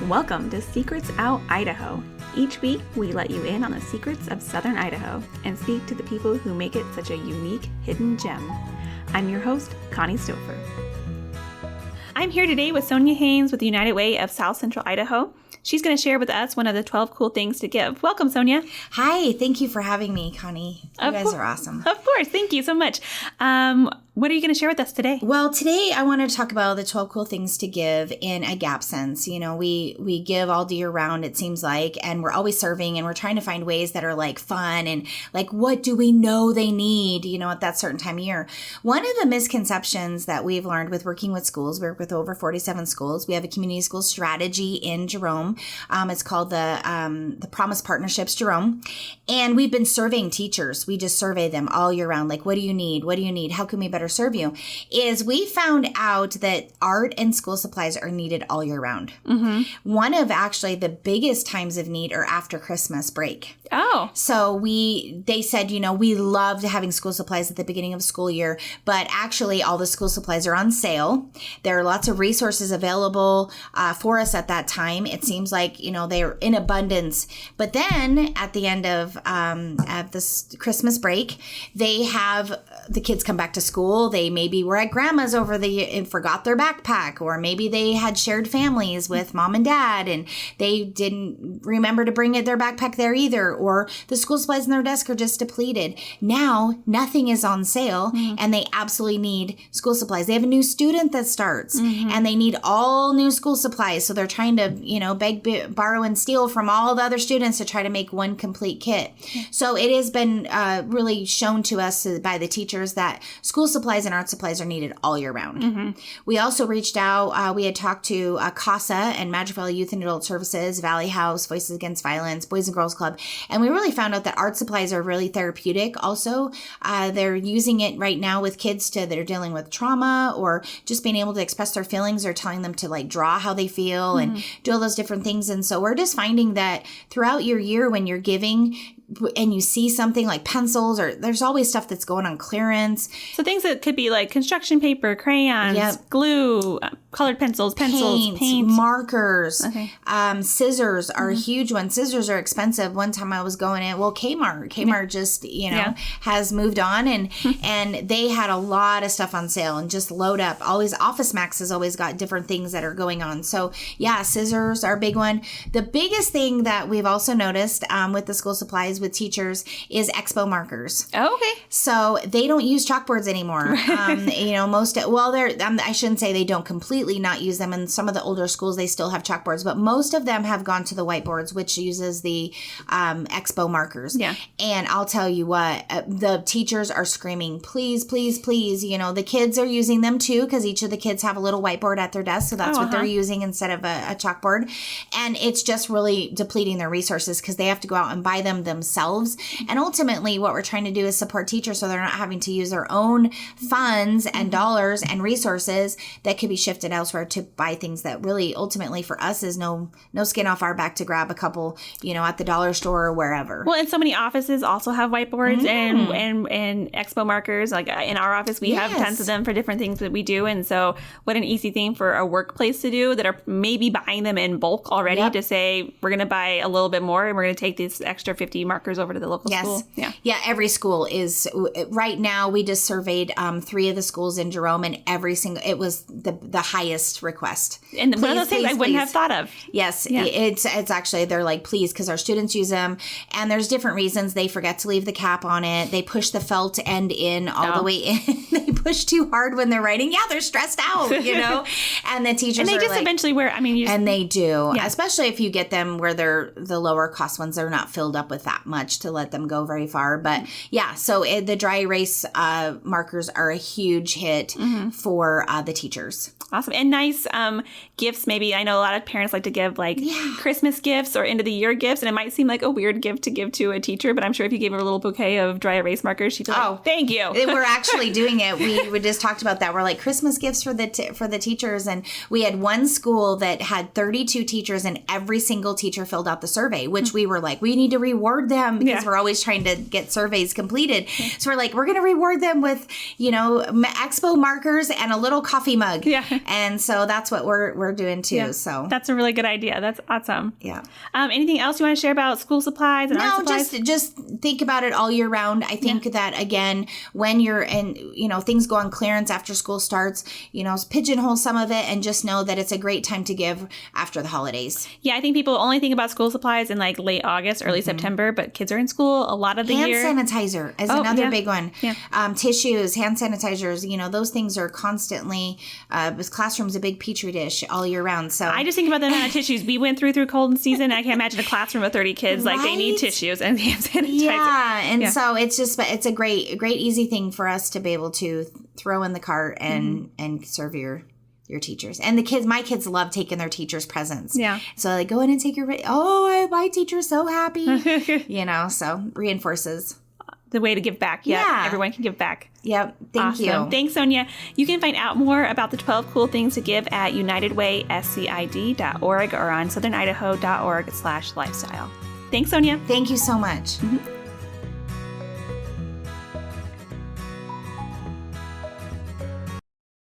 Welcome to Secrets Out Idaho. Each week, we let you in on the secrets of Southern Idaho and speak to the people who make it such a unique, hidden gem. I'm your host, Connie Stouffer. I'm here today with Sonia Haynes with the United Way of South Central Idaho. She's going to share with us one of the 12 cool things to give. Welcome, Sonia. Hi, thank you for having me, Connie. You guys are awesome. Of course, thank you so much. What are you going to share with us today? Well, today I want to talk about the 12 cool things to give in a gap sense. You know, we give all year round, it seems like, and we're always serving and we're trying to find ways that are like fun and like, what do we know they need, you know, at that certain time of year. One of the misconceptions that we've learned with working with schools, we work with over 47 schools. We have a community school strategy in Jerome. It's called the Promise Partnerships Jerome. And we've been surveying teachers. We just survey them all year round. Like, what do you need? What do you need? How can we better serve you? Is we found out that art and school supplies are needed all year round. Mm-hmm. One of actually the biggest times of need are after Christmas break. Oh. So they said, you know, we loved having school supplies at the beginning of the school year, but actually all the school supplies are on sale. There are lots of resources available for us at that time. It seems like, you know, they're in abundance. But then at the end of this Christmas break, they have the kids come back to school. They maybe were at grandma's and forgot their backpack, or maybe they had shared families with mom and dad and they didn't remember to bring their backpack there either, or the school supplies in their desk are just depleted. Now nothing is on sale and they absolutely need school supplies. They have a new student that starts and they need all new school supplies. So they're trying to, you know, beg, borrow and steal from all the other students to try to make one complete kit. So it has been really shown to us by the teachers that school supplies and art supplies are needed all year round. We also reached out. We had talked to CASA and Magic Valley Youth and Adult Services, Valley House, Voices Against Violence, Boys and Girls Club. And we really found out that art supplies are really therapeutic. Also, they're using it right now with kids that are dealing with trauma or just being able to express their feelings, or telling them to like draw how they feel and do all those different things. And so we're just finding that throughout your year when you're giving and you see something like pencils, or there's always stuff that's going on clearance. So things that could be like construction paper, crayons, glue, colored pencils, paint, markers, scissors are a huge one. Scissors are expensive. One time I was going in, Kmart just, you know, has moved on and they had a lot of stuff on sale and just load up. Always Office Max has always got different things that are going on. So yeah, scissors are a big one. The biggest thing that we've also noticed with the school supplies with teachers is expo markers. Oh, okay. So they don't use chalkboards anymore. You know, I shouldn't say they don't completely not use them. In some of the older schools, they still have chalkboards, but most of them have gone to the whiteboards, which uses the expo markers. Yeah. And I'll tell you what, the teachers are screaming, please, please, please. You know, the kids are using them too, because each of the kids have a little whiteboard at their desk. So that's what they're using instead of a chalkboard. And it's just really depleting their resources because they have to go out and buy them themselves. And ultimately what we're trying to do is support teachers so they're not having to use their own funds and dollars and resources that could be shifted elsewhere to buy things that really ultimately for us is no skin off our back to grab a couple, you know, at the dollar store or wherever. Well, and so many offices also have whiteboards and expo markers. Like in our office, we have tons of them for different things that we do. And so what an easy thing for a workplace to do that are maybe buying them in bulk already to say, we're going to buy a little bit more and we're going to take these extra 50 markers over to the local school. Yeah, every school is. Right now, we just surveyed 3 of the schools in Jerome, and it was the highest request. And one of those things I wouldn't have thought of. Yes, it's actually, they're like, please, because our students use them, and there's different reasons. They forget to leave the cap on it. They push the felt end in all the way in. They push too hard when they're writing. Yeah, they're stressed out, you know. And the teachers and they just like, eventually wear. I mean, and they do, especially if you get them where they're the lower cost ones. They're not filled up with that much to let them go very far. But yeah, so the dry erase markers are a huge hit for the teachers. Awesome. And nice gifts. Maybe I know a lot of parents like to give like Christmas gifts or end of the year gifts. And it might seem like a weird gift to give to a teacher, but I'm sure if you gave her a little bouquet of dry erase markers, she'd be like, thank you. We're actually doing it. We just talked about that. We're like Christmas gifts for the teachers. And we had one school that had 32 teachers and every single teacher filled out the survey, which we were like, we need to reward them because we're always trying to get surveys completed. So we're like, we're going to reward them with, you know, expo markers and a little coffee mug. And so that's what we're doing too. Yeah. So that's a really good idea. That's awesome. yeah. Anything else you want to share about school supplies and art supplies? Just think about it all year round. I think that, again, when you're in, things go on clearance after school starts, pigeonhole some of it and just know that it's a great time to give after the holidays. Yeah, I think people only think about school supplies in like late August, early September, but kids are in school a lot of the year. Hand sanitizer is another big one. Yeah. Tissues, hand sanitizers, those things are constantly, this classroom's a big petri dish all year round. So I just think about the amount of tissues we went through cold season. I can't imagine a classroom of 30 kids. Like they need tissues and hand sanitizer. Yeah. And so it's a great, easy thing for us to be able to throw in the cart and serve your teachers. And my kids love taking their teachers' presents. Yeah. So they go in and take my teacher's so happy. So reinforces the way to give back. Yeah. Everyone can give back. Yep. Thank you. Thanks, Sonia. You can find out more about the 12 cool things to give at unitedwayscid.org or on southernidaho.org/lifestyle. Thanks, Sonia. Thank you so much. Mm-hmm.